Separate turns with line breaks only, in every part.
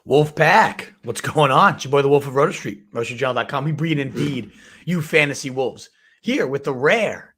Wolf Pack, what's going on? It's your boy, the Wolf of Roto Street, RotoStreetJournal.com. We breed and feed you fantasy wolves here with the rare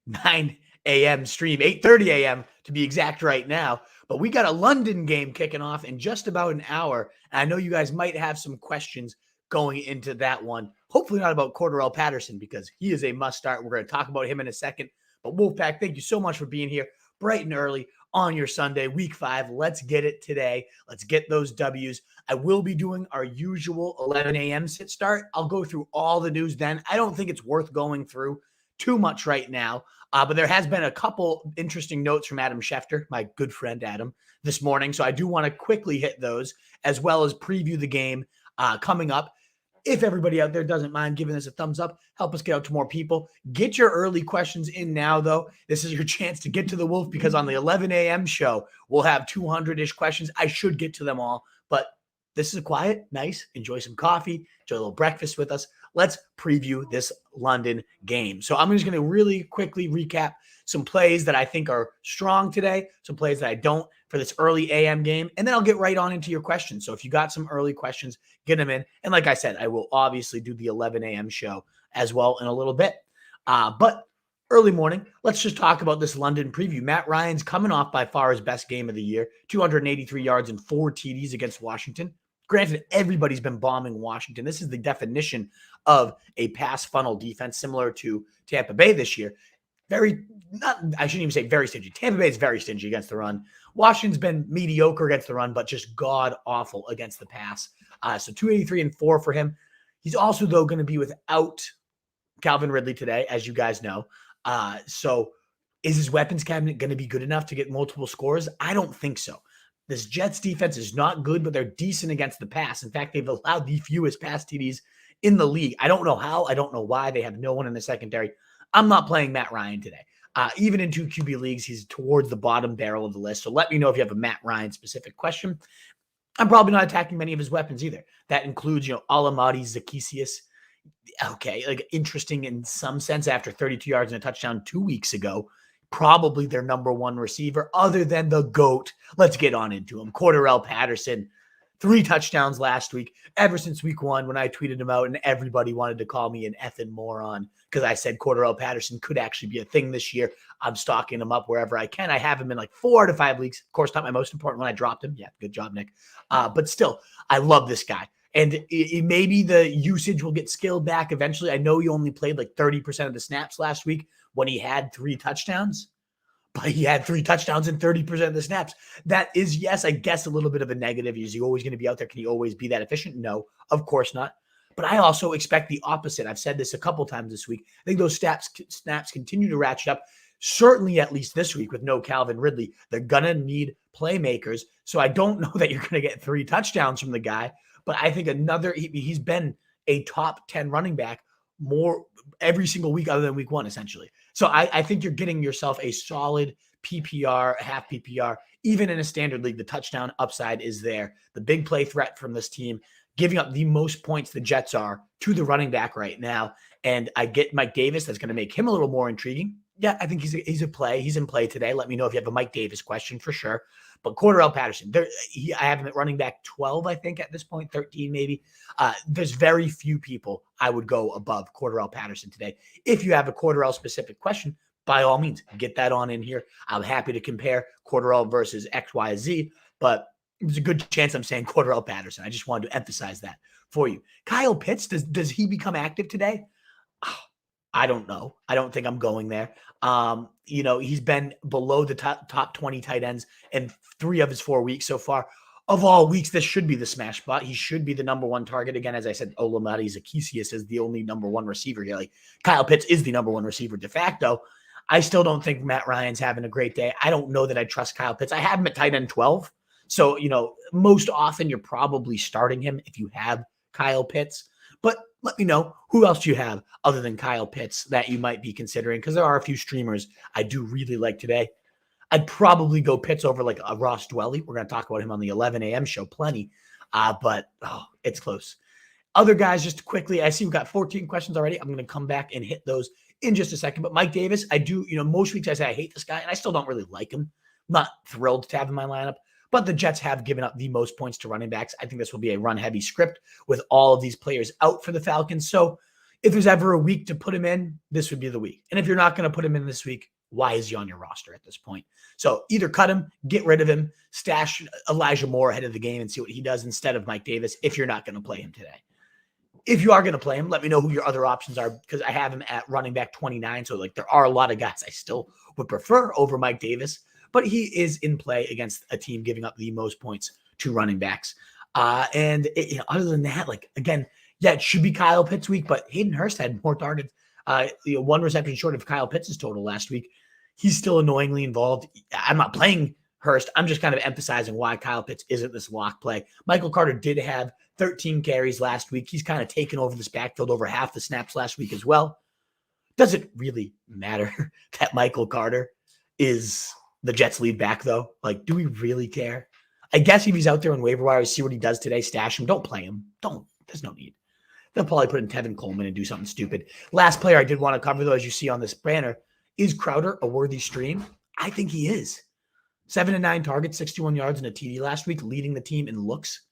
9 a.m. stream, 8:30 a.m. to be exact right now. But we got a London game kicking off in just about an hour. And I know you guys might have some questions going into that one. Hopefully not about Cordarrelle Patterson because he is a must start. We're going to talk about him in a second. But Wolfpack, thank you so much for being here bright and early on your Sunday, week 5. Let's get it today. Let's get those W's. I will be doing our usual 11 a.m. sit start. I'll go through all the news then. I don't think it's worth going through too much right now. But there has been a couple interesting notes from Adam Schefter, my good friend Adam, this morning. So I do want to quickly hit those as well as preview the game coming up. If everybody out there doesn't mind giving us a thumbs up, help us get out to more people. Get your early questions in now, though. This is your chance to get to the Wolf because on the 11 a.m. show, we'll have 200-ish questions. I should get to them all, but this is quiet, nice. Enjoy some coffee, enjoy a little breakfast with us. Let's preview this London game. So I'm just going to really quickly recap some plays that I think are strong today, some plays that I don't for this early AM game, and then I'll get right on into your questions. So if you got some early questions, get them in. And like I said, I will obviously do the 11 a.m. show as well in a little bit. But early morning, let's just talk about this London preview. Matt Ryan's coming off by far his best game of the year, 283 yards and 4 TDs against Washington. Granted, everybody's been bombing Washington. This is the definition of a pass funnel defense, similar to Tampa Bay this year. I shouldn't even say very stingy. Tampa Bay is very stingy against the run. Washington's been mediocre against the run, but just god-awful against the pass. So 283 and 4 for him. He's also, though, going to be without Calvin Ridley today, as you guys know. So is his weapons cabinet going to be good enough to get multiple scores? I don't think so. This Jets defense is not good, but they're decent against the pass. In fact, they've allowed the fewest pass TDs in the league. I don't know how. I don't know why. They have no one in the secondary. I'm not playing Matt Ryan today. Even in 2 QB leagues, he's towards the bottom barrel of the list. So let me know if you have a Matt Ryan specific question. I'm probably not attacking many of his weapons either. That includes, Alamati Zaccheaus. Okay, like interesting in some sense after 32 yards and a touchdown 2 weeks ago. Probably their number one receiver other than the GOAT. Let's get on into him. Cordarrelle Patterson, 3 touchdowns last week, ever since week 1 when I tweeted him out and everybody wanted to call me an effing moron because I said Cordarrelle Patterson could actually be a thing this year. I'm stocking him up wherever I can. I have him in like 4 out of 5 leagues. Of course, not my most important one. I dropped him. Yeah, good job, Nick. But still, I love this guy. And maybe the usage will get scaled back eventually. I know he only played like 30% of the snaps last week when he had 3 touchdowns. But he had 3 touchdowns and 30% of the snaps. That is, yes, I guess a little bit of a negative. Is he always going to be out there? Can he always be that efficient? No, of course not. But I also expect the opposite. I've said this a couple times this week. I think those snaps continue to ratchet up. Certainly at least this week with no Calvin Ridley. They're going to need playmakers. So I don't know that you're going to get 3 touchdowns from the guy. But I think he's been a top 10 running back more every single week other than week 1, essentially. So I think you're getting yourself a solid PPR, half PPR. Even in a standard league, the touchdown upside is there. The big play threat from this team, giving up the most points the Jets are to the running back right now. And I get Mike Davis. That's going to make him a little more intriguing. Yeah, I think he's a play. He's in play today. Let me know if you have a Mike Davis question for sure. But Cordarrelle Patterson, I have him at running back 12, I think, at this point, 13 maybe. There's very few people I would go above Cordarrelle Patterson today. If you have a Cordarrelle-specific question, by all means, get that on in here. I'm happy to compare Cordarrelle versus X, Y, Z, but there's a good chance I'm saying Cordarrelle Patterson. I just wanted to emphasize that for you. Kyle Pitts, does he become active today? I don't know. I don't think I'm going there. He's been below the top 20 tight ends in 3 of his 4 weeks so far. Of all weeks, this should be the smash spot. He should be the number 1 target. Again, as I said, Olamide Zaccheaus is the only number 1 receiver here. Like Kyle Pitts is the number 1 receiver de facto. I still don't think Matt Ryan's having a great day. I don't know that I trust Kyle Pitts. I have him at tight end 12. So, most often you're probably starting him if you have Kyle Pitts. But let me know who else you have other than Kyle Pitts that you might be considering, because there are a few streamers I do really like today. I'd probably go Pitts over like a Ross Dwelly. We're going to talk about him on the 11 a.m. show plenty, but it's close. Other guys, just quickly, I see we've got 14 questions already. I'm going to come back and hit those in just a second. But Mike Davis, I do, most weeks I say I hate this guy, and I still don't really like him. I'm not thrilled to have him in my lineup. but the Jets have given up the most points to running backs. I think this will be a run-heavy script with all of these players out for the Falcons. So if there's ever a week to put him in, this would be the week. And if you're not going to put him in this week, why is he on your roster at this point? So either cut him, get rid of him, stash Elijah Moore ahead of the game and see what he does instead of Mike Davis if you're not going to play him today. If you are going to play him, let me know who your other options are because I have him at running back 29. So there are a lot of guys I still would prefer over Mike Davis, but he is in play against a team giving up the most points to running backs. Other than that, again, it should be Kyle Pitts week, but Hayden Hurst had more targets, one reception short of Kyle Pitts' total last week. He's still annoyingly involved. I'm not playing Hurst. I'm just kind of emphasizing why Kyle Pitts isn't this lock play. Michael Carter did have 13 carries last week. He's kind of taken over this backfield over half the snaps last week as well. Does it really matter that Michael Carter is the Jets lead back though? Do we really care? I guess if he's out there on waiver wires, see what he does today, stash him. Don't play him. There's no need. They'll probably put in Tevin Coleman and do something stupid. Last player I did want to cover though, as you see on this banner, is Crowder a worthy stream? I think he is. 7 to 9 targets, 61 yards and a TD last week, leading the team in looks.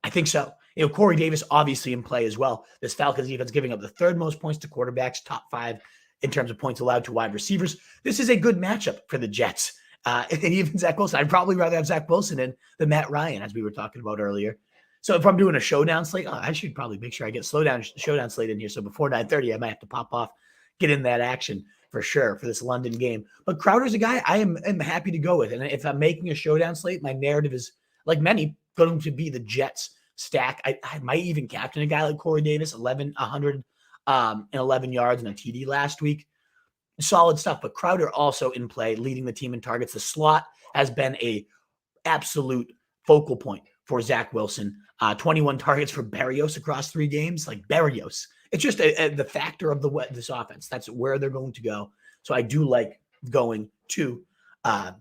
I think so. Corey Davis obviously in play as well. This Falcons defense giving up the third most points to quarterbacks, top 5 in terms of points allowed to wide receivers. This is a good matchup for the Jets. And even Zach Wilson. I'd probably rather have Zach Wilson in than Matt Ryan, as we were talking about earlier. So if I'm doing a showdown slate, I should probably make sure I get showdown slate in here. So before 9:30, I might have to pop off, get in that action for sure for this London game. But Crowder's a guy I am happy to go with. And if I'm making a showdown slate, my narrative is, like many, going to be the Jets stack. I might even captain a guy like Corey Davis, 111 yards and a TD last week. Solid stuff. But Crowder also in play, leading the team in targets. The slot has been a absolute focal point for Zach Wilson. 21 targets for Berrios across 3 games. Berrios. It's just the factor of this offense. That's where they're going to go. So I do like going to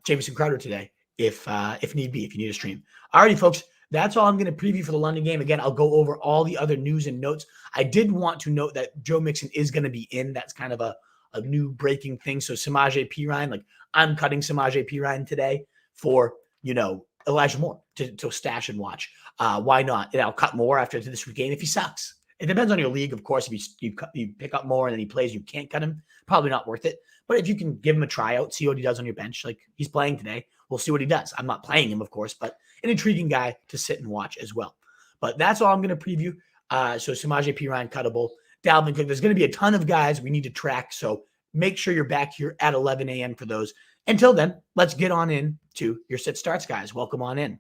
Jamison Crowder today if need be, if you need a stream. Alrighty, folks. That's all I'm going to preview for the London game. Again, I'll go over all the other news and notes. I did want to note that Joe Mixon is going to be in. That's kind of a new breaking thing. So Samaje Perine, I'm cutting Samaje Perine today for, Elijah Moore to stash and watch. Why not? And I'll cut more after this game if he sucks. It depends on your league, of course. If you pick up more and then he plays, you can't cut him. Probably not worth it. But if you can give him a tryout, see what he does on your bench, he's playing today, we'll see what he does. I'm not playing him, of course, but an intriguing guy to sit and watch as well. But that's all I'm going to preview. So Samaje Perine cuttable. Dalvin Cook. There's going to be a ton of guys we need to track. So make sure you're back here at 11 a.m. for those. Until then, let's get on in to your sit starts, guys. Welcome on in.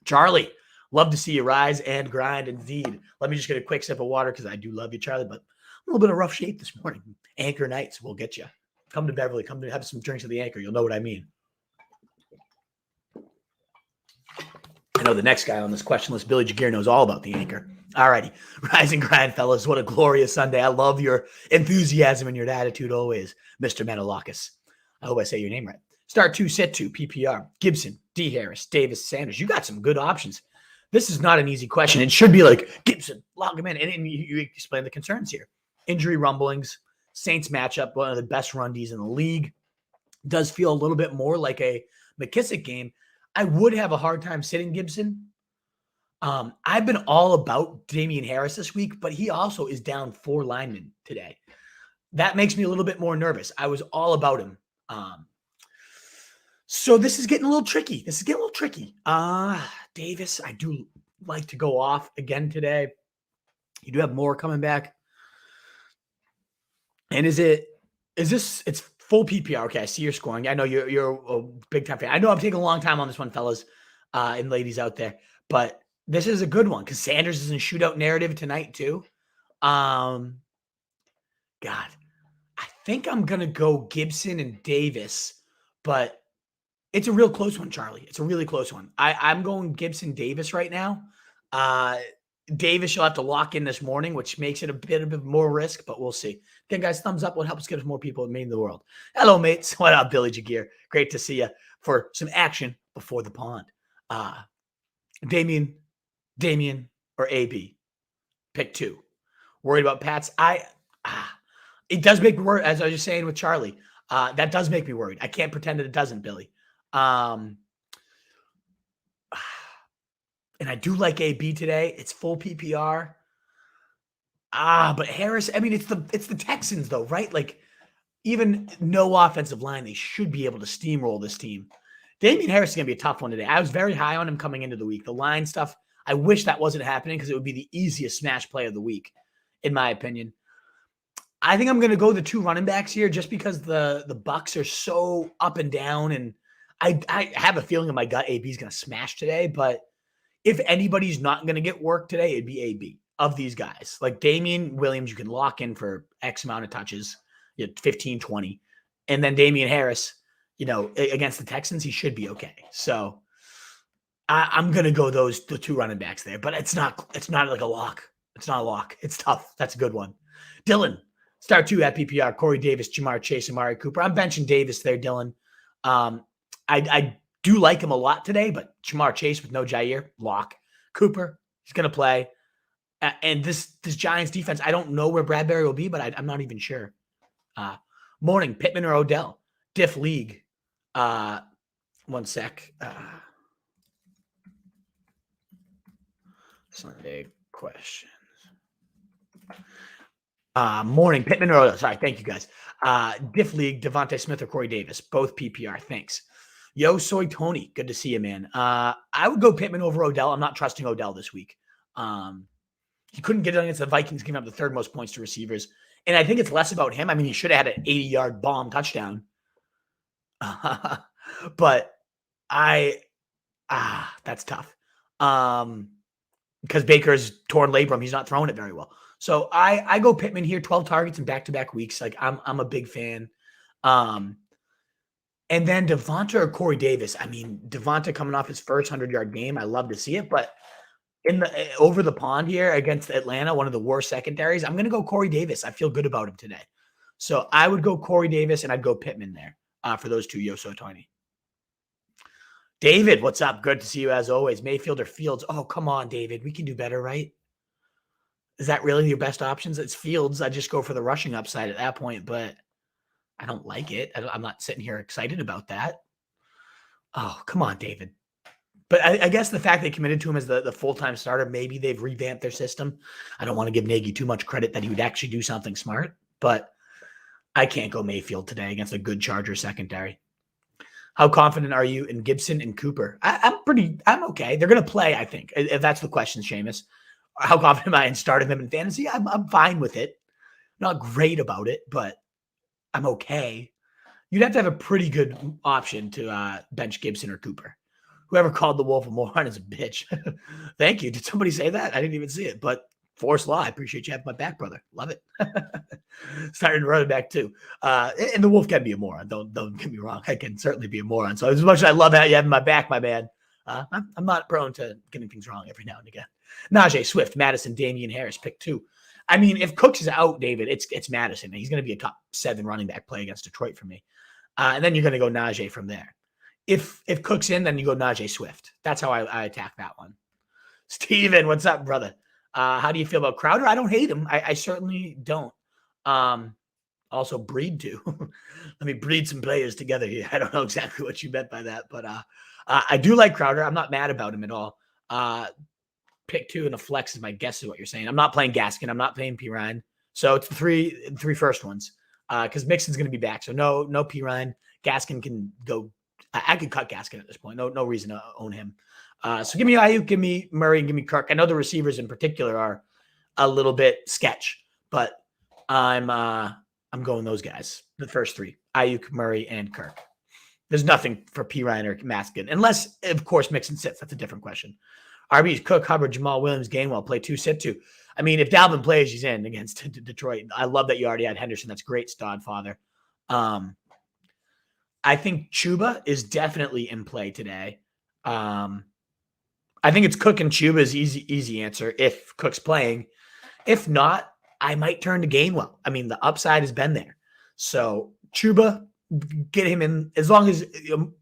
Charlie, love to see you rise and grind indeed. Let me just get a quick sip of water because I do love you, Charlie, but a little bit of rough shape this morning. Anchor nights will get you. Come to Beverly. Come to have some drinks at the Anchor. You'll know what I mean. I know the next guy on this question list, Billy Jagir, knows all about the Anchor. All righty. Rise and grind, fellas. What a glorious Sunday. I love your enthusiasm and your attitude always, Mr. Menelakis. I hope I say your name right. Start 2, sit 2, PPR. Gibson, D. Harris, Davis, Sanders. You got some good options. This is not an easy question. It should be Gibson, log him in. And you explain the concerns here. Injury rumblings, Saints matchup, one of the best run Ds in the league. Does feel a little bit more like a McKissick game. I would have a hard time sitting Gibson. I've been all about Damien Harris this week, but he also is down 4 linemen today. That makes me a little bit more nervous. I was all about him. So this is getting a little tricky. Davis, I do like to go off again today. You do have more coming back. And it's full PPR. Okay, I see you're scoring. I know you're a big time fan. I know I'm taking a long time on this one, fellas and ladies out there, but this is a good one because Sanders is in shootout narrative tonight too. God, I think I'm going to go Gibson and Davis, but it's a real close one, Charlie. It's a really close one. I'm going Gibson Davis right now. Davis, you'll have to lock in this morning, which makes it a bit of more risk, but we'll see. Again, guys, thumbs up will help us get us more people in the world. Hello, mates. What up, Billy Jagir? Great to see you for some action before the pond. Damien, or AB? Pick 2. Worried about Pats? It does make me worried, as I was just saying with Charlie. That does make me worried. I can't pretend that it doesn't, Billy. And I do like AB today. It's full PPR. But Harris, I mean, it's the Texans though, right? Like even no offensive line, they should be able to steamroll this team. Damien Harris is going to be a tough one today. I was very high on him coming into the week. The line stuff, I wish that wasn't happening because it would be the easiest smash play of the week, in my opinion. I think I'm going to go the 2 running backs here just because the Bucks are so up and down, and I have a feeling in my gut AB is going to smash today, but if anybody's not going to get work today, it'd be AB of these guys. Like Damian Williams, you can lock in for X amount of touches, 15, 20. And then Damian Harris, against the Texans, he should be okay. So I'm going to go the 2 running backs there, but it's not like a lock. It's not a lock. It's tough. That's a good one. Dylan, start 2 at PPR, Corey Davis, Jamar Chase, Amari Cooper. I'm benching Davis there, Dylan. I do like him a lot today, but Jamar Chase with no Jair, lock. Cooper, he's going to play. And this Giants defense, I don't know where Bradbury will be, but I'm not even sure. Morning, Pittman or Odell? Diff league. One sec. Sunday questions. Morning, Pittman or Odell? Sorry, thank you guys. Diff league, Devonta Smith or Corey Davis? Both PPR. Thanks. Yo, Soy Tony, good to see you, man. I would go Pittman over Odell. I'm not trusting Odell this week. He couldn't get it against the Vikings, giving up the 3rd most points to receivers. And I think it's less about him. I mean, he should have had an 80-yard bomb touchdown. But that's tough. Because Baker's torn labrum. He's not throwing it very well. So I go Pittman here, 12 targets in back-to-back weeks. Like I'm a big fan. And then Devonta or Corey Davis. I mean, Devonta coming off his first 100-yard game. I love to see it. But over the pond here against Atlanta, one of the worst secondaries, I'm going to go Corey Davis. I feel good about him today. So I would go Corey Davis, and I'd go Pittman there for those 2, Yoso Tony. David, what's up? Good to see you as always. Mayfield or Fields? Oh, come on, David. We can do better, right? Is that really your best options? It's Fields. I just go for the rushing upside at that point, but I don't like it. I'm not sitting here excited about that. Oh, come on, David. But I guess the fact they committed to him as the full-time starter, maybe they've revamped their system. I don't want to give Nagy too much credit that he would actually do something smart, but I can't go Mayfield today against a good Charger secondary. How confident are you in Gibson and Cooper? I'm okay. They're going to play, I think, if that's the question, Seamus. How confident am I in starting them in fantasy? I'm fine with it. Not great about it, but I'm okay. You'd have to have a pretty good option to bench Gibson or Cooper. Whoever called the Wolf of Moron is a bitch. Thank you. Did somebody say that? I didn't even see it, but Force Law, I appreciate you having my back, brother. Love it. Starting to run it back too. And the Wolf can be a moron. Don't get me wrong. I can certainly be a moron. So as much as I love you having my back, my man, I'm not prone to getting things wrong every now and again. Najee, Swift, Madison, Damian Harris, pick 2. I mean, if Cooks is out, David, it's Madison. He's going to be a top 7 running back play against Detroit for me. And then you're going to go Najee from there. If Cook's in, then you go Najee Swift. That's how I attack that one. Steven, what's up, brother? How do you feel about Crowder? I don't hate him. I certainly don't. Also breed too. Let me breed some players together here. I don't know exactly what you meant by that, but I do like Crowder. I'm not mad about him at all. Pick 2 and a flex is my guess is what you're saying. I'm not playing Gaskin. I'm not playing P. Ryan. So it's the three first ones. Because Mixon's going to be back. So no P. Ryan. Gaskin can go. I could cut Gaskin at this point. No reason to own him. So give me Ayuk, give me Murray, and give me Kirk. I know the receivers in particular are a little bit sketch, but I'm going those guys. The first 3: Ayuk, Murray, and Kirk. There's nothing for P. Ryan or Maskin, unless of course Mixon sits. That's a different question. RB's Cook, Hubbard, Jamal Williams, Gainwell play 2, sit 2. I mean, if Dalvin plays, he's in against Detroit. I love that you already had Henderson. That's great, Stodfather. I think Chuba is definitely in play today. I think it's Cook and Chuba's easy answer if Cook's playing. If not, I might turn to Gainwell. I mean, the upside has been there. So Chuba, get him in. As long as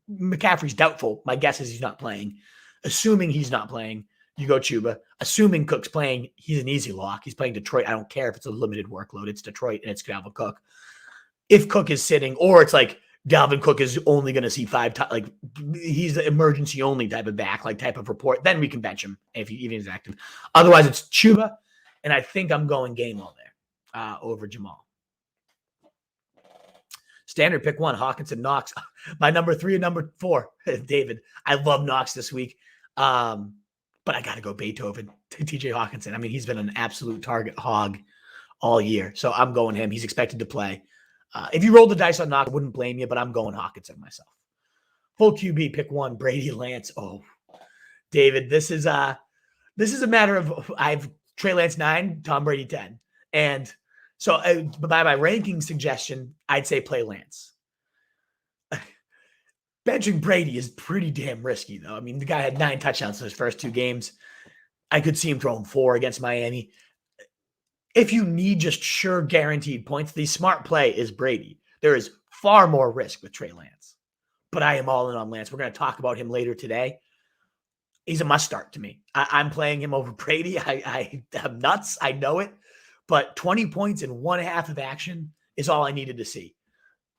McCaffrey's doubtful, my guess is he's not playing. Assuming he's not playing, you go Chuba. Assuming Cook's playing, he's an easy lock. He's playing Detroit. I don't care if it's a limited workload. It's Detroit and it's Calvin Cook. If Cook is sitting, or it's like Dalvin Cook is only going to see like he's the emergency only type of back, like type of report. Then we can bench him if he even is active. Otherwise, it's Chuba, and I think I'm going Gainwell there over Jamal. Standard pick 1, Hockenson, Knox. My number 3 and number 4, David. I love Knox this week, but I got to go Beethoven to TJ Hockenson. I mean, he's been an absolute target hog all year, so I'm going him. He's expected to play. If you roll the dice on Knox, I wouldn't blame you, but I'm going Hockenson myself. Full QB, pick 1, Brady Lance. Oh, David, this is a matter of I've Trey Lance 9, Tom Brady 10, and so by my ranking suggestion, I'd say play Lance. Benching Brady is pretty damn risky, though. I mean, the guy had 9 touchdowns in his first 2 games. I could see him throwing 4 against Miami. If you need just sure guaranteed points, the smart play is Brady. There is far more risk with Trey Lance, but I am all in on Lance. We're going to talk about him later today. He's a must start to me. I'm playing him over Brady. I'm nuts. I know it. But 20 points in 1/2 of action is all I needed to see.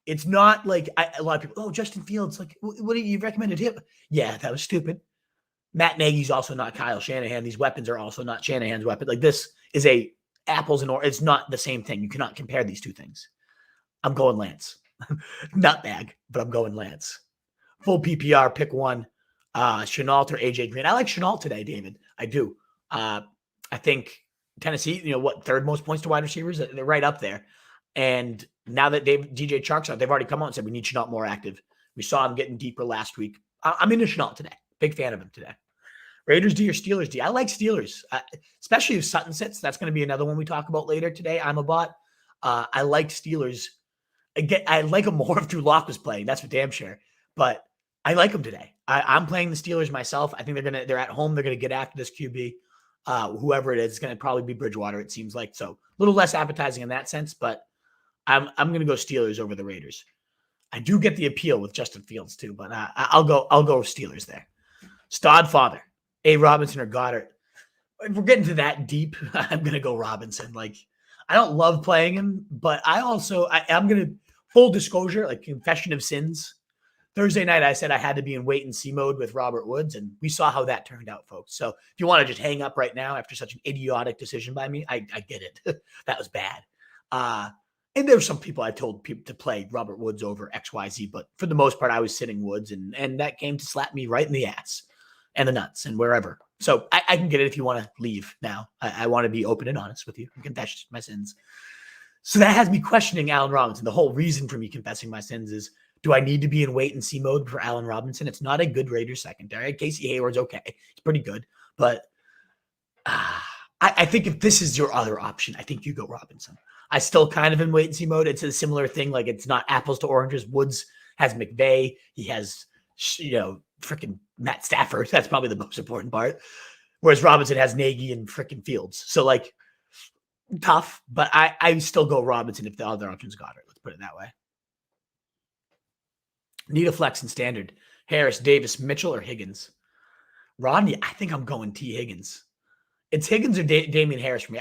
It's not like a lot of people, Justin Fields, like, what do you recommended him? Yeah, that was stupid. Matt Nagy's also not Kyle Shanahan. These weapons are also not Shanahan's weapon. Like, this is a apples and oranges. It's not the same thing. You cannot compare these 2 things. I'm going Lance. Nutbag, but I'm going Lance. Full PPR, pick 1. Chenault or AJ Green. I like Chenault today, David. I do. I think Tennessee, 3rd most points to wide receivers. They're right up there. And now that DJ Chark's out, they've already come out and said we need Chenault more active. We saw him getting deeper last week. I'm into Chenault today. Big fan of him today. Raiders D or Steelers D? I like Steelers, especially if Sutton sits. That's going to be another one we talk about later today. I'm a bot. I like Steelers. Again, I like them more if Drew Lock was playing. That's for damn sure. But I like them today. I'm playing the Steelers myself. I think they're at home. They're going to get after this QB. Whoever it is, it's going to probably be Bridgewater, it seems like. So a little less appetizing in that sense, but I'm going to go Steelers over the Raiders. I do get the appeal with Justin Fields too, but I'll go Steelers there. Stod Father, A. Robinson or Goddard. If we're getting to that deep, I'm going to go Robinson. Like, I don't love playing him, but I'm going to, full disclosure, like confession of sins. Thursday night, I said I had to be in wait and see mode with Robert Woods, and we saw how that turned out, folks. So if you want to just hang up right now after such an idiotic decision by me, I get it. That was bad. And there were some people I told people to play Robert Woods over XYZ, but for the most part, I was sitting Woods, and that came to slap me right in the ass and the nuts and wherever. So I can get it if you want to leave now. I want to be open and honest with you and confess my sins. So that has me questioning Allen Robinson. The whole reason for me confessing my sins is, do I need to be in wait and see mode for Allen Robinson? It's not a good Raiders secondary. Casey Hayward's okay. He's pretty good. But I think if this is your other option, I think you go Robinson. I still kind of in wait and see mode. It's a similar thing. Like, it's not apples to oranges. Woods has McVay. He has, freaking Matt Stafford. That's probably the most important part. Whereas Robinson has Nagy and freaking Fields. So, like, tough. But I still go Robinson if the other option's Goddard. Let's put it that way. Need a flex and standard. Harris, Davis, Mitchell, or Higgins? Rodney, I think I'm going T. Higgins. It's Higgins or Damian Harris for me.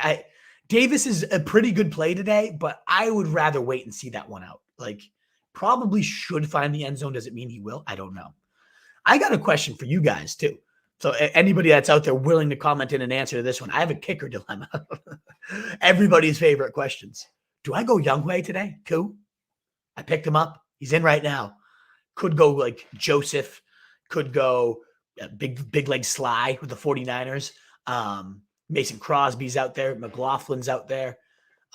Davis is a pretty good play today, but I would rather wait and see that one out. Like, probably should find the end zone. Does it mean he will? I don't know. I got a question for you guys, too. So anybody that's out there willing to comment in and answer to this one, I have a kicker dilemma. Everybody's favorite questions. Do I go Younghoe today? Cool. I picked him up. He's in right now. Could go like Joseph. Could go big leg Sly with the 49ers. Mason Crosby's out there. McLaughlin's out there.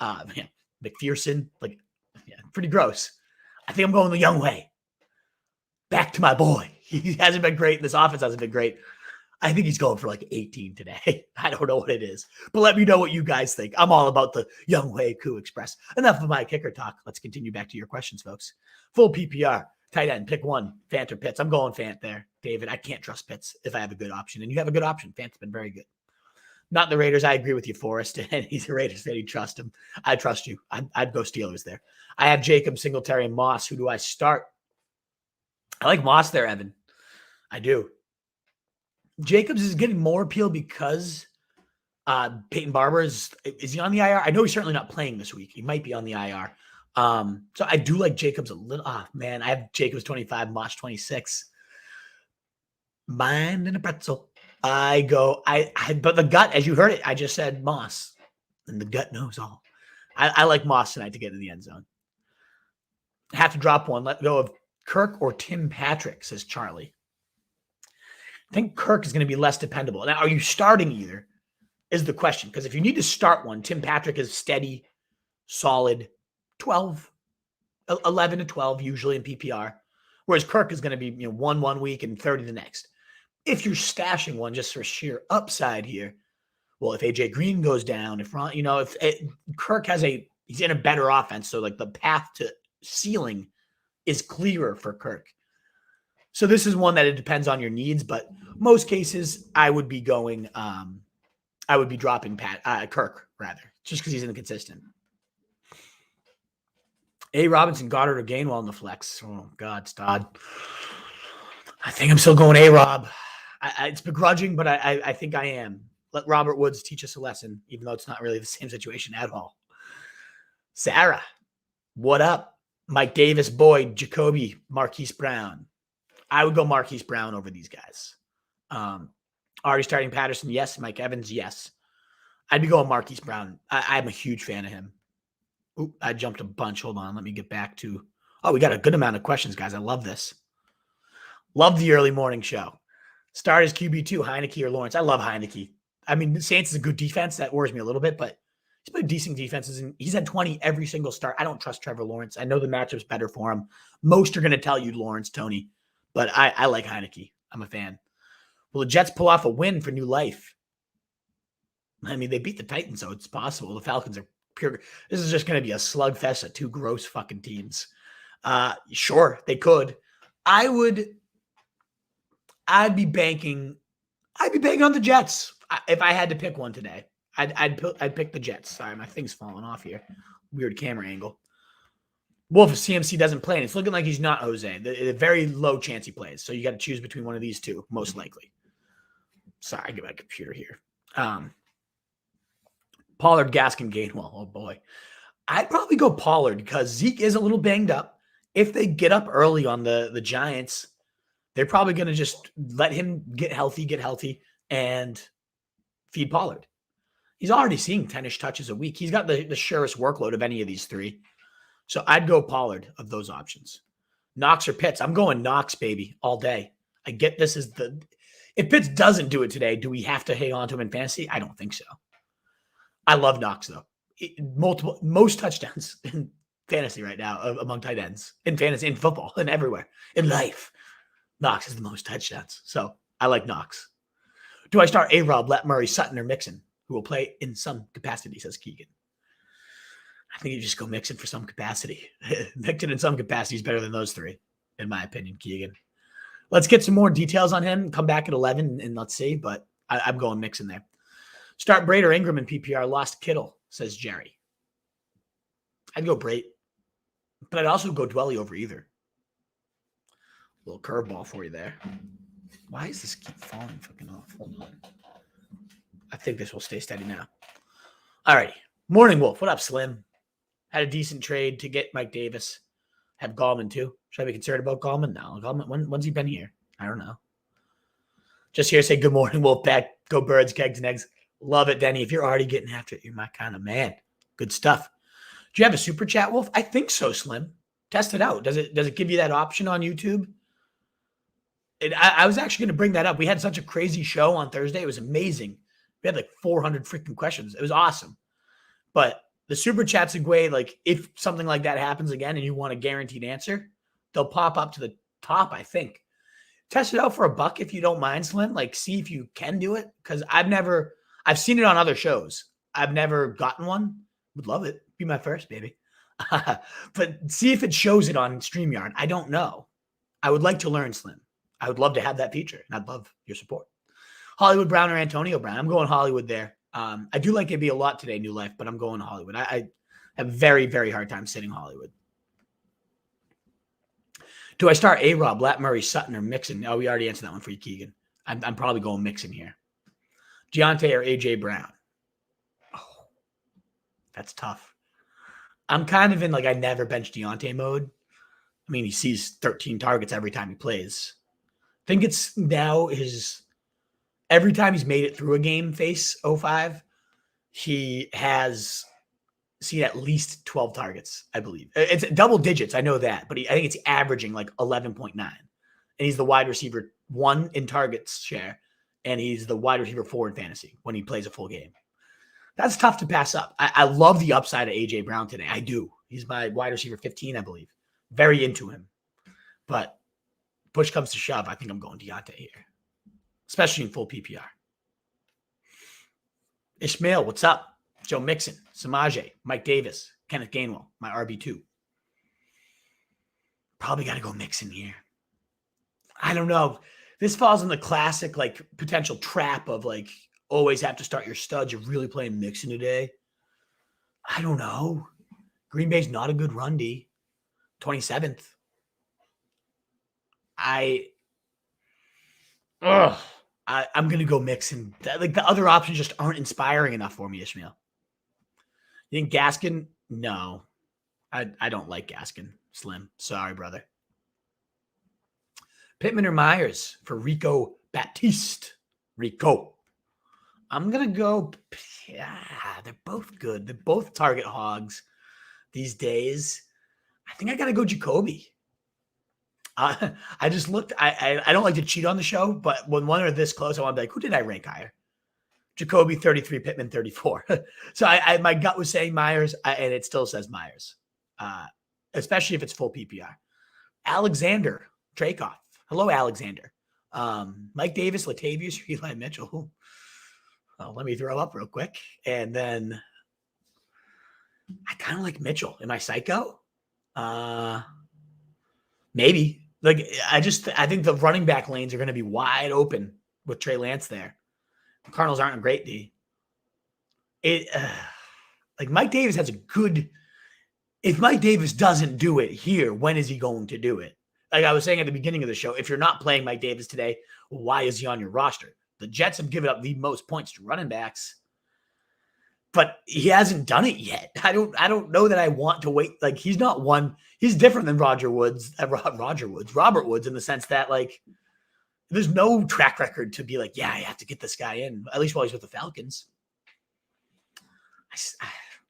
McPherson. Pretty gross. I think I'm going the Younghoe. Back to my boy. He hasn't been great. This offense hasn't been great. I think he's going for like 18 today. I don't know what it is. But let me know what you guys think. I'm all about the Younghoe Coup Express. Enough of my kicker talk. Let's continue back to your questions, folks. Full PPR. Tight end. Pick one. Fant or Pitts. I'm going Fant there, David. I can't trust Pitts if I have a good option. And you have a good option. Fant's been very good. Not the Raiders. I agree with you, Forrest. And he's a Raiders fan. You trust him. I trust you. I'd go Steelers there. I have Jacob, Singletary, and Moss. Who do I start? I like Moss there, Evan. I do. Jacobs is getting more appeal because Peyton Barber is he on the IR? I know he's certainly not playing this week. He might be on the IR. So I do like Jacobs a little. Man, I have Jacobs 25, Moss 26. Mind and a pretzel. But the gut, as you heard it, I just said Moss, and the gut knows all. I like Moss tonight to get in the end zone. Have to drop one. Let go of Kirk or Tim Patrick, says Charlie. I think Kirk is going to be less dependable. Now, are you starting either is the question. Because if you need to start one, Tim Patrick is steady, solid, 12, 11 to 12 usually in PPR. Whereas Kirk is going to be 1 week and 30 the next. If you're stashing one just for sheer upside here, well, if AJ Green goes down, if Kirk he's in a better offense, so like the path to ceiling is clearer for Kirk. So this is one that it depends on your needs, but most cases I would be dropping Kirk rather, just because he's inconsistent. A. Robinson, Goddard, or Gainwell in the flex. Oh God, Todd. I think I'm still going A-Rob. It's begrudging, but I think I am. Let Robert Woods teach us a lesson, even though it's not really the same situation at all. Sarah, what up? Mike Davis, Boyd, Jacoby, Marquise Brown. I would go Marquise Brown over these guys. Already starting Patterson, yes. Mike Evans, yes. I'd be going Marquise Brown. I'm a huge fan of him. Oop, I jumped a bunch. Hold on. Let me get back to – we got a good amount of questions, guys. I love this. Love the early morning show. Start as QB2, Heineke or Lawrence. I love Heineke. I mean, the Saints is a good defense. That worries me a little bit, but he's played decent defenses, and he's had 20 every single start. I don't trust Trevor Lawrence. I know the matchup's better for him. Most are going to tell you Lawrence, Tony, but I like Heineke. I'm a fan. Will the Jets pull off a win for new life? I mean, they beat the Titans, so it's possible. The Falcons are pure. This is just going to be a slugfest of two gross fucking teams. Sure, they could. I'd be banking on the Jets if I had to pick one today. I'd pick the Jets. Sorry, my thing's falling off here. Weird camera angle. Wolf, if CMC doesn't play, and it's looking like he's not Jose. The very low chance he plays. So you got to choose between one of these two, most likely. Sorry, I get my computer here. Pollard, Gaskin, Gainwell. Oh boy, I'd probably go Pollard because Zeke is a little banged up. If they get up early on the Giants, they're probably going to just let him get healthy, and feed Pollard. He's already seeing 10-ish touches a week. He's got the surest workload of any of these three. So I'd go Pollard of those options. Knox or Pitts. I'm going Knox, baby, all day. I get this is if Pitts doesn't do it today, do we have to hang on to him in fantasy? I don't think so. I love Knox, though. Most touchdowns in fantasy right now among tight ends, in fantasy, in football, and everywhere, in life. Knox is the most touchdowns. So I like Knox. Do I start A-Rob, Lat Murray, Sutton, or Mixon, who will play in some capacity, says Keegan. I think you just go Mixon for some capacity. Mixon in some capacity is better than those three, in my opinion, Keegan. Let's get some more details on him. Come back at 11 and let's see. But I'm going Mixon there. Start Braid or Ingram in PPR. Lost Kittle, says Jerry. I'd go Braid. But I'd also go Dwelly over either. A little curveball for you there. Why does this keep falling fucking off? Hold on. I think this will stay steady now. All righty. Morning Wolf. What up, Slim? Had a decent trade to get Mike Davis. Have Gallman too. Should I be concerned about Gallman? No. Gallman, when's he been here? I don't know. Just here to say good morning, Wolf. Back. Go Birds, Kegs, and Eggs. Love it, Denny. If you're already getting after it, you're my kind of man. Good stuff. Do you have a super chat, Wolf? I think so, Slim. Test it out. Does it give you that option on YouTube? I was actually going to bring that up. We had such a crazy show on Thursday. It was amazing. We had like 400 freaking questions. It was awesome. But the super chat's a way, like if something like that happens again and you want a guaranteed answer, they'll pop up to the top, I think. Test it out for $1 if you don't mind, Slim. Like see if you can do it. Because I've seen it on other shows. I've never gotten one. Would love it. Be my first, baby. But see if it shows it on StreamYard. I don't know. I would like to learn, Slim. I would love to have that feature, and I'd love your support. Hollywood Brown or Antonio Brown? I'm going Hollywood there. I do like AB a lot today, New Life, but I'm going Hollywood. I have very, very hard time sitting Hollywood. Do I start A-Rob, Lat Murray, Sutton, or Mixon? Oh, we already answered that one for you, Keegan. I'm probably going Mixon here. Deontay or A.J. Brown? Oh, that's tough. I'm kind of in like I never bench Deontay mode. I mean, he sees 13 targets every time he plays. I think it's now every time he's made it through a game face 05, he has seen at least 12 targets, I believe. It's double digits, I know that, but I think it's averaging like 11.9. And he's the wide receiver 1 in targets share, and he's the wide receiver 4 in fantasy when he plays a full game. That's tough to pass up. I love the upside of A.J. Brown today. I do. He's my wide receiver 15, I believe. Very into him. But push comes to shove, I think I'm going Deontay here, especially in full PPR. Ishmael, what's up? Joe Mixon, Samaje, Mike Davis, Kenneth Gainwell, my RB2. Probably got to go Mixon here. I don't know. This falls in the classic, like, potential trap of, like, always have to start your studs. You're really playing Mixon today. I don't know. Green Bay's not a good run D. 27th. I'm going to go Mixon. Like, the other options just aren't inspiring enough for me, Ishmael. You think Gaskin? No. I don't like Gaskin. Slim. Sorry, brother. Pittman or Myers for Rico Baptiste. Rico. I'm going to go. Yeah, they're both good. They're both target hogs these days. I think I got to go Jacoby. I just looked. I don't like to cheat on the show, but when one are this close, I want to be like, who did I rank higher? Jacoby 33, Pittman 34. So my gut was saying Myers, and it still says Myers, especially if it's full PPR. Alexander Dracoff. Hello, Alexander. Mike Davis, Latavius, Eli Mitchell. Well, let me throw up real quick. And then I kind of like Mitchell. Am I psycho? Maybe. Like, I think the running back lanes are going to be wide open with Trey Lance there. The Cardinals aren't a great D. Like, Mike Davis has a good. If Mike Davis doesn't do it here, when is he going to do it? Like I was saying at the beginning of the show, if you're not playing Mike Davis today, why is he on your roster? The Jets have given up the most points to running backs, but he hasn't done it yet. I don't know that I want to wait. Like, he's not one. He's different than Robert Woods in the sense that, like, there's no track record to be like, yeah, I have to get this guy in, at least while he's with the Falcons.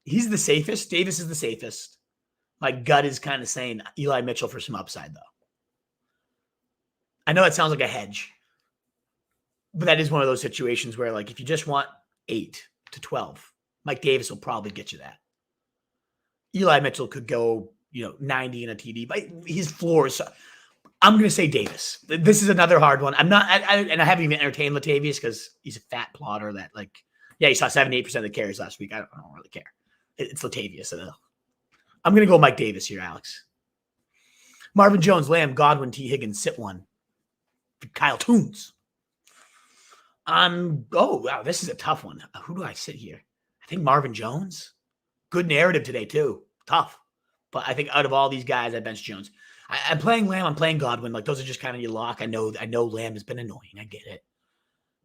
He's the safest. Davis is the safest. My gut is kind of saying Eli Mitchell for some upside, though. I know it sounds like a hedge, but that is one of those situations where, like, if you just want 8 to 12, Mike Davis will probably get you that. Eli Mitchell could go, 90 in a TD, but his floor is. I'm going to say Davis. This is another hard one. I'm not, and I haven't even entertained Latavius because he's a fat plotter that, like, yeah, he saw 78% of the carries last week. I don't really care. It's Latavius. I'm going to go Mike Davis here, Alex. Marvin Jones, Lamb, Godwin, T. Higgins, sit one. Kyle Toons. Oh, wow, this is a tough one. Who do I sit here? I think Marvin Jones. Good narrative today, too. Tough. But I think out of all these guys, I bench Jones. I'm playing Lamb. I'm playing Godwin. Like, those are just kind of your lock. I know Lamb has been annoying. I get it.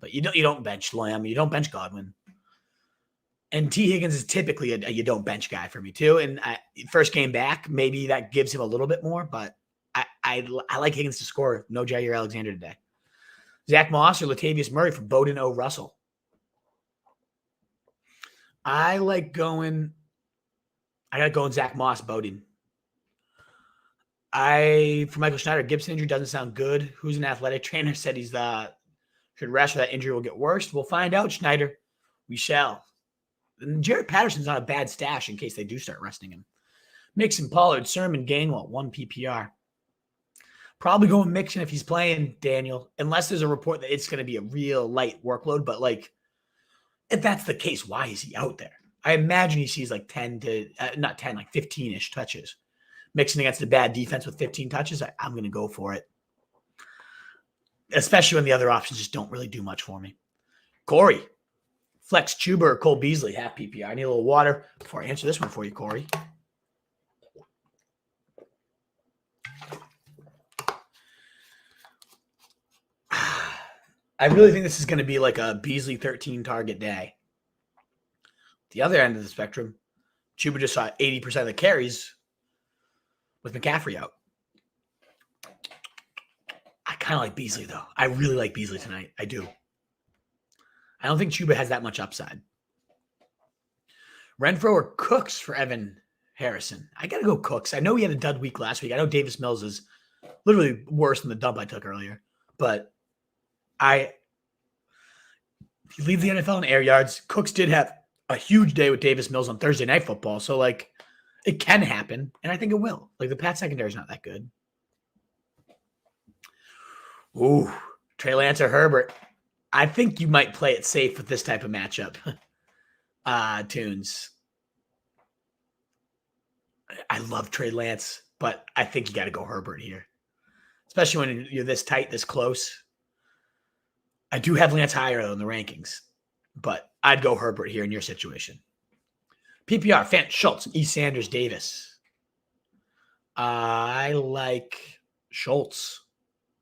But you don't bench Lamb. You don't bench Godwin. And T. Higgins is typically a you don't bench guy for me, too. And first game back, maybe that gives him a little bit more. But I like Higgins to score. No Jair Alexander today. Zach Moss or Latavius Murray for Bowden O. Russell. I got to go with Zach Moss, Bowden. For Michael Schneider, Gibson injury doesn't sound good. Who's an athletic trainer said he's should rest or that injury will get worse. We'll find out, Schneider. We shall. And Jared Patterson's not a bad stash in case they do start resting him. Mixon, Pollard, Sermon, Gainwell, 1 PPR. Probably going Mixon if he's playing, Daniel, unless there's a report that it's going to be a real light workload. But, like, if that's the case, why is he out there? I imagine he sees like 15-ish touches. Mixing against a bad defense with 15 touches, I'm going to go for it. Especially when the other options just don't really do much for me. Corey, Flex Chuba or Cole Beasley, half PPR. I need a little water before I answer this one for you, Corey. I really think this is going to be like a Beasley 13 target day. The other end of the spectrum, Chuba just saw 80% of the carries with McCaffrey out. I kind of like Beasley, though. I really like Beasley tonight. I do. I don't think Chuba has that much upside. Renfro or Cooks for Evan Harrison? I got to go Cooks. I know he had a dud week last week. I know Davis Mills is literally worse than the dump I took earlier. But if you leave the NFL in air yards, Cooks did have a huge day with Davis Mills on Thursday Night Football. So, like, it can happen, and I think it will. Like, the Pat secondary is not that good. Ooh, Trey Lance or Herbert. I think you might play it safe with this type of matchup. Tunes. I love Trey Lance, but I think you got to go Herbert here, especially when you're this tight, this close. I do have Lance higher though in the rankings, but I'd go Herbert here in your situation. PPR, Fant, Schultz, E. Sanders, Davis. I like Schultz.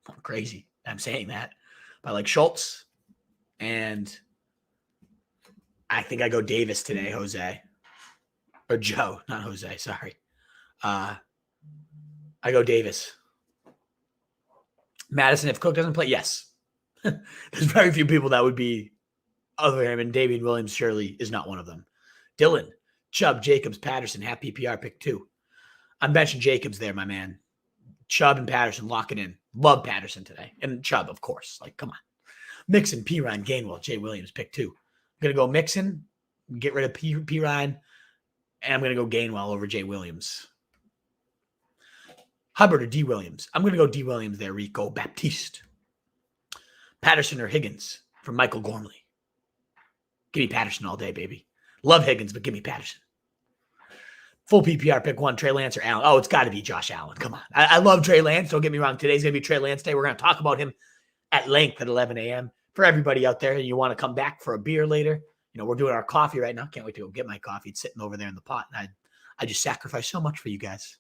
I'm crazy. I'm saying that. But I like Schultz, and I think I go Davis today, Jose. Or Joe, not Jose, sorry. I go Davis. Madison, if Cook doesn't play, yes. There's very few people that would be other than him, and Damian Williams surely is not one of them. Dylan, Chubb, Jacobs, Patterson, half PPR, pick 2. I'm benching Jacobs there, my man. Chubb and Patterson, lock it in. Love Patterson today. And Chubb, of course. Like, come on. Mixon, Pirine, Gainwell, Jay Williams, pick 2. I'm going to go Mixon, get rid of Pirine, and I'm going to go Gainwell over Jay Williams. Hubbard or D. Williams? I'm going to go D. Williams there, Rico Baptiste. Patterson or Higgins from Michael Gormley. Give me Patterson all day, baby. Love Higgins, but give me Patterson. Full PPR, pick 1, Trey Lance or Allen. Oh, it's got to be Josh Allen. Come on. I love Trey Lance. Don't get me wrong. Today's going to be Trey Lance Day. We're going to talk about him at length at 11 a.m. For everybody out there, and you want to come back for a beer later, we're doing our coffee right now. Can't wait to go get my coffee. It's sitting over there in the pot. And I just sacrificed so much for you guys.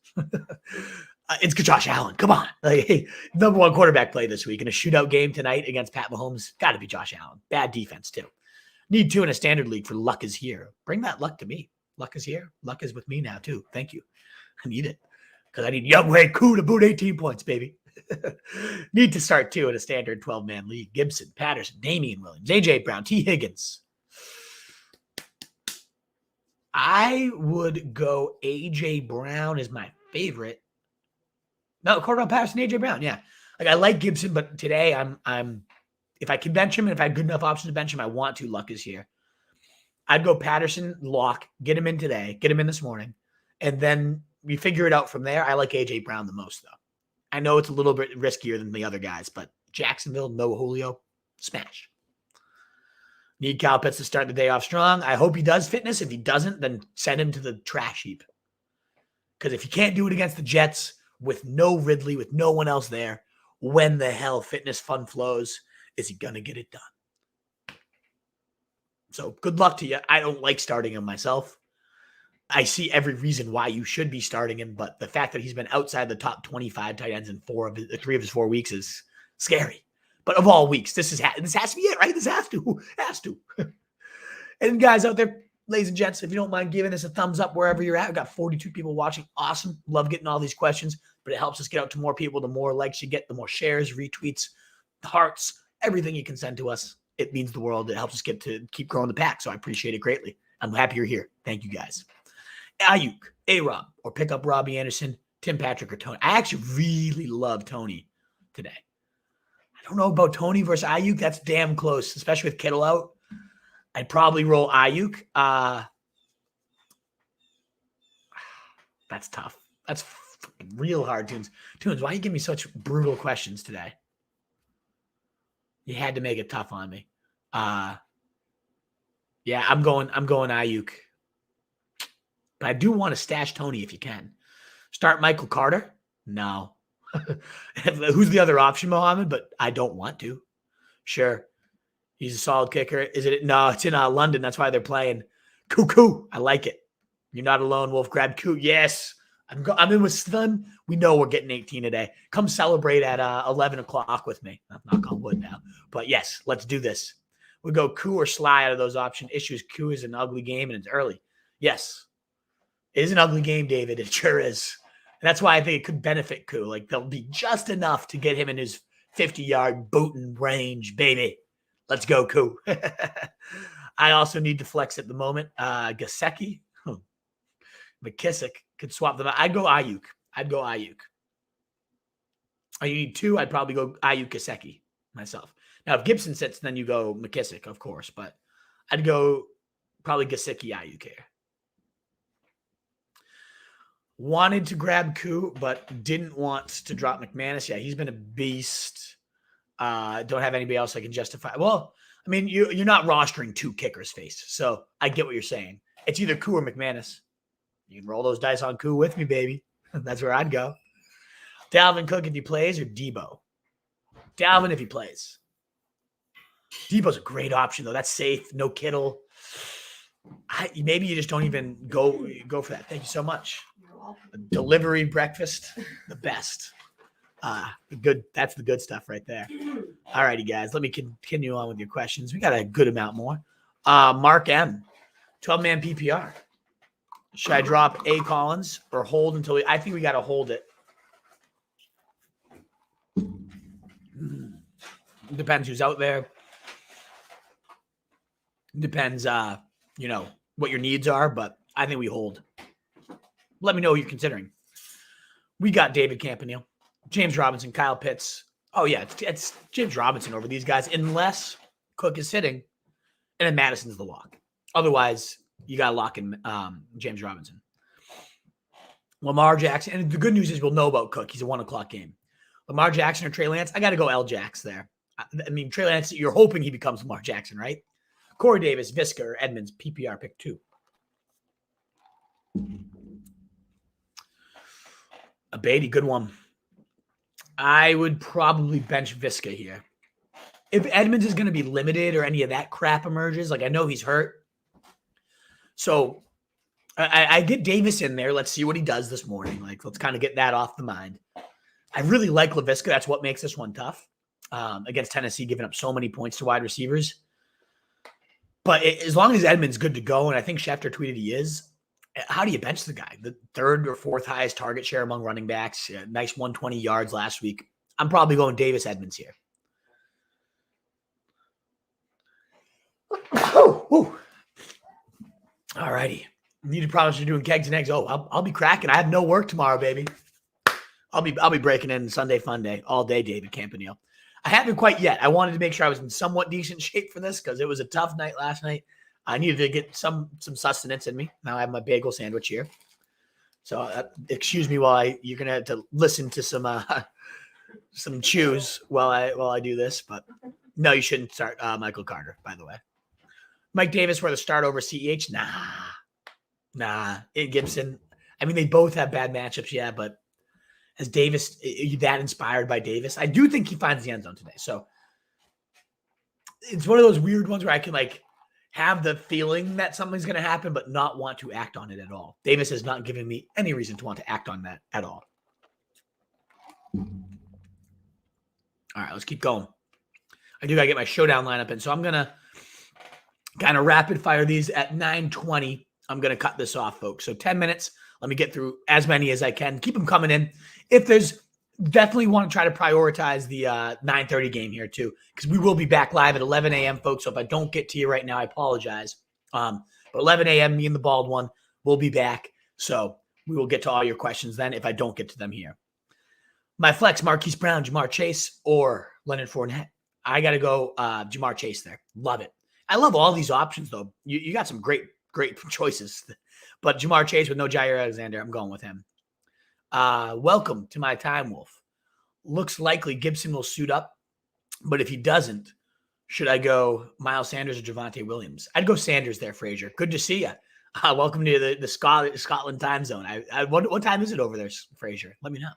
It's Josh Allen. Come on. Like, hey, number 1 quarterback play this week in a shootout game tonight against Pat Mahomes. Got to be Josh Allen. Bad defense, too. Need 2 in a standard league for luck is here. Bring that luck to me. Luck is here. Luck is with me now, too. Thank you. I need it because I need Younghoe Koo to boot 18 points, baby. Need to start 2 in a standard 12-man league. Gibson, Patterson, Damian Williams, A.J. Brown, T. Higgins. I would go A.J. Brown as my favorite. No, Cordarrelle Patterson, A.J. Brown, yeah. Like, I like Gibson, but today I'm if I can bench him and if I have good enough options to bench him, I want to. Luck is here. I'd go Patterson, lock, get him in today, get him in this morning, and then we figure it out from there. I like A.J. Brown the most, though. I know it's a little bit riskier than the other guys, but Jacksonville, no Julio, smash. Need Kyle Pitts to start the day off strong. I hope he does fitness. If he doesn't, then send him to the trash heap. Because if you can't do it against the Jets with no Ridley, with no one else there, when the hell fitness fun flows, is he going to get it done? So good luck to you. I don't like starting him myself. I see every reason why you should be starting him, but the fact that he's been outside the top 25 tight ends in 3 of his 4 weeks is scary. But of all weeks, this has to be it, right? This has to. And guys out there, ladies and gents, if you don't mind giving us a thumbs up wherever you're at, we've got 42 people watching. Awesome. Love getting all these questions, but it helps us get out to more people. The more likes you get, the more shares, retweets, hearts, everything you can send to us. It means the world. It helps us keep growing the pack. So I appreciate it greatly. I'm happy you're here. Thank you guys. Ayuk, A-Rob, or pick up Robbie Anderson, Tim Patrick, or Tony. I actually really love Tony today. I don't know about Tony versus Ayuk. That's damn close, especially with Kittle out. I'd probably roll Ayuk. That's tough. That's real hard, Tunes. Tunes, why you give me such brutal questions today? You had to make it tough on me. Yeah, I'm going Ayuk. But I do want to stash Tony if you can. Start Michael Carter? No. Who's the other option, Mohammed? But I don't want to. Sure. He's a solid kicker. No, it's in London. That's why they're playing. Cuckoo. I like it. You're not alone, Wolf. Grab Coo. Yes. I'm in with Stun. We know we're getting 18 today. Come celebrate at 11 o'clock with me. I'm not on wood now. But yes, let's do this. We go Coo or Sly out of those option issues. Coo is an ugly game and it's early. Yes. It is an ugly game, David. It sure is. And that's why I think it could benefit Koo. Like, there'll be just enough to get him in his 50-yard booting range, baby. Let's go, Koo. I also need to flex at the moment. Gesicki, McKissick could swap them out. I'd go Ayuk. Oh, you need two? I'd probably go Ayuk, Gesicki myself. Now, if Gibson sits, then you go McKissick, of course. But I'd go probably Gesicki, Ayuk here. Wanted to grab Koo, but didn't want to drop McManus. Yeah, he's been a beast. Don't have anybody else I can justify. Well, I mean, you're not rostering two kickers, face. So I get what you're saying. It's either Koo or McManus. You can roll those dice on Koo with me, baby. That's where I'd go. Dalvin Cook if he plays, or Debo? Dalvin if he plays. Debo's a great option, though. That's safe. No Kittle. Maybe you just don't even go for that. Thank you so much. Delivery breakfast, the best. That's the good stuff right there. All righty, guys. Let me continue on with your questions. We got a good amount more. Mark M, 12-man PPR. Should I drop A Collins or hold until I think we got to hold it. Depends who's out there. Depends, what your needs are, but I think we hold. Let me know what you're considering. We got David Campanile, James Robinson, Kyle Pitts. Oh, yeah, it's James Robinson over these guys, unless Cook is sitting, and then Madison's the lock. Otherwise, you got to lock in James Robinson. Lamar Jackson, and the good news is we'll know about Cook. He's a 1 o'clock game. Lamar Jackson or Trey Lance, I got to go L. Jax there. I mean, Trey Lance, you're hoping he becomes Lamar Jackson, right? Corey Davis, Visca, or Edmonds, PPR pick 2. A Beatty, good one. I would probably bench Visca here. If Edmonds is going to be limited or any of that crap emerges, like I know he's hurt. So I get Davis in there. Let's see what he does this morning. Like, let's kind of get that off the mind. I really like LaVisca. That's what makes this one tough. Against Tennessee, giving up so many points to wide receivers. But as long as Edmonds good to go, and I think Schefter tweeted he is, how do you bench the guy? The third or fourth highest target share among running backs. Yeah, nice 120 yards last week. I'm probably going Davis Edmonds here. All righty. Need to promise you're doing kegs and eggs. Oh, I'll be cracking. I have no work tomorrow, baby. I'll be breaking in Sunday fun day all day, David Campanile. I haven't quite yet. I wanted to make sure I was in somewhat decent shape for this because it was a tough night last night. I needed to get some sustenance in me. Now I have my bagel sandwich here. So excuse me while you're gonna have to listen to some chews while I do this. But no, you shouldn't start Michael Carter, by the way. Mike Davis were the start over CEH. Nah. Gibson. I mean, they both have bad matchups, yeah, but is Davis that inspired by Davis? I do think he finds the end zone today. So it's one of those weird ones where I can have the feeling that something's going to happen, but not want to act on it at all. Davis has not given me any reason to want to act on that at all. All right, let's keep going. I do got to get my showdown lineup in. So I'm going to kind of rapid fire these at 9:20. I'm going to cut this off, folks. So 10 minutes. Let me get through as many as I can. Keep them coming in. If there's definitely want to try to prioritize the 9:30 game here too, because we will be back live at 11 a.m., folks. So if I don't get to you right now, I apologize. But 11 a.m., me and the bald one will be back. So we will get to all your questions then if I don't get to them here. My flex, Marquise Brown, Jamar Chase, or Leonard Fournette. I got to go Jamar Chase there. Love it. I love all these options, though. You got some great choices. But Jamar Chase with no Jair Alexander, I'm going with him. Welcome to my time, Wolf. Looks likely Gibson will suit up, but if he doesn't, should I go Miles Sanders or Javonte Williams? I'd go Sanders there, Frazier. Good to see you. Welcome to the Scotland time zone. What time is it over there, Frazier? Let me know.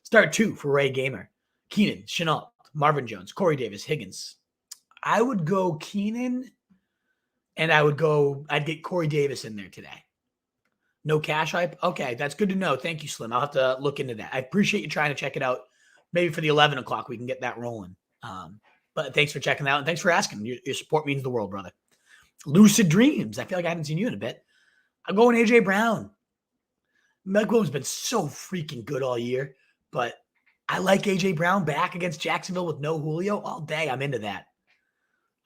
Start 2 for Ray Gamer. Keenan, Chenault, Marvin Jones, Corey Davis, Higgins. I would go Keenan, and I'd get Corey Davis in there today. No cash hype? Okay, that's good to know. Thank you, Slim. I'll have to look into that. I appreciate you trying to check it out. Maybe for the 11 o'clock, we can get that rolling. But thanks for checking out, and thanks for asking. Your support means the world, brother. Lucid Dreams. I feel like I haven't seen you in a bit. I'm going A.J. Brown. Mike Williams has been so freaking good all year, but I like A.J. Brown back against Jacksonville with no Julio all day. I'm into that.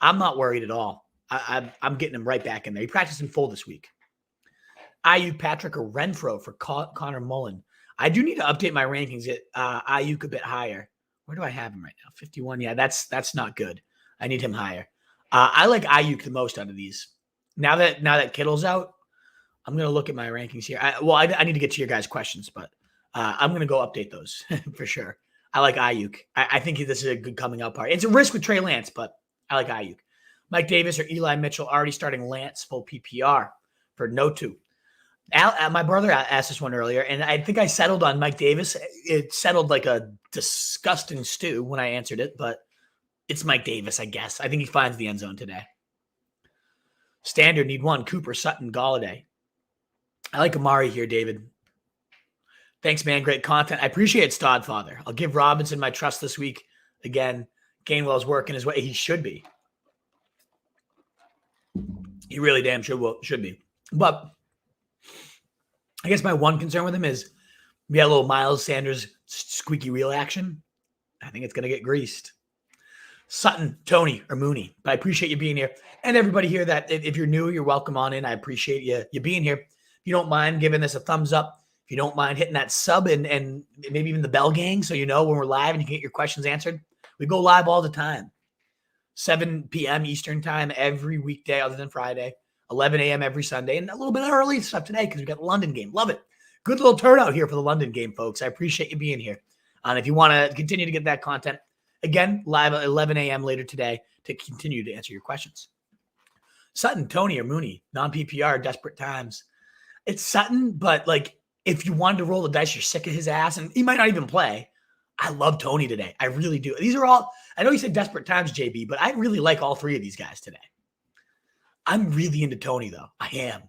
I'm not worried at all. I'm getting him right back in there. He practiced in full this week. Ayuk, Patrick, or Renfro for Connor Mullen. I do need to update my rankings. Get Ayuk a bit higher. Where do I have him right now? 51. Yeah, that's not good. I need him higher. I like Ayuk the most out of these. Now that Kittle's out, I'm going to look at my rankings here. I need to get to your guys' questions, but I'm going to go update those for sure. I like Ayuk. I think this is a good coming out part. It's a risk with Trey Lance, but I like Ayuk. Mike Davis or Eli Mitchell already starting Lance full PPR for no two. My brother asked this one earlier, and I think I settled on Mike Davis. It settled like a disgusting stew when I answered it, but it's Mike Davis, I guess. I think he finds the end zone today. Standard need one, Cooper, Sutton, Galladay. I like Amari here, David. Thanks, man. Great content. I appreciate it, Stodfather. I'll give Robinson my trust this week. Again, Gainwell's working his way. He should be. He really damn should be. But I guess my one concern with him is we had a little Miles Sanders squeaky wheel action. I think it's going to get greased. Sutton, Tony, or Mooney. But I appreciate you being here. And everybody here that if you're new, you're welcome on in. I appreciate you being here. If you don't mind giving this a thumbs up, if you don't mind hitting that sub and maybe even the bell gang so you know when we're live and you can get your questions answered. We go live all the time. 7 p.m. Eastern time every weekday other than Friday. 11 a.m. every Sunday, and a little bit early stuff today because we got the London game. Love it. Good little turnout here for the London game, folks. I appreciate you being here. And if you want to continue to get that content, again, live at 11 a.m. later today to continue to answer your questions. Sutton, Tony, or Mooney, non-PPR, desperate times. It's Sutton, but like if you wanted to roll the dice, you're sick of his ass, and he might not even play. I love Tony today. I really do. These are all, I know you said desperate times, JB, but I really like all three of these guys today. I'm really into Tony, though. I am.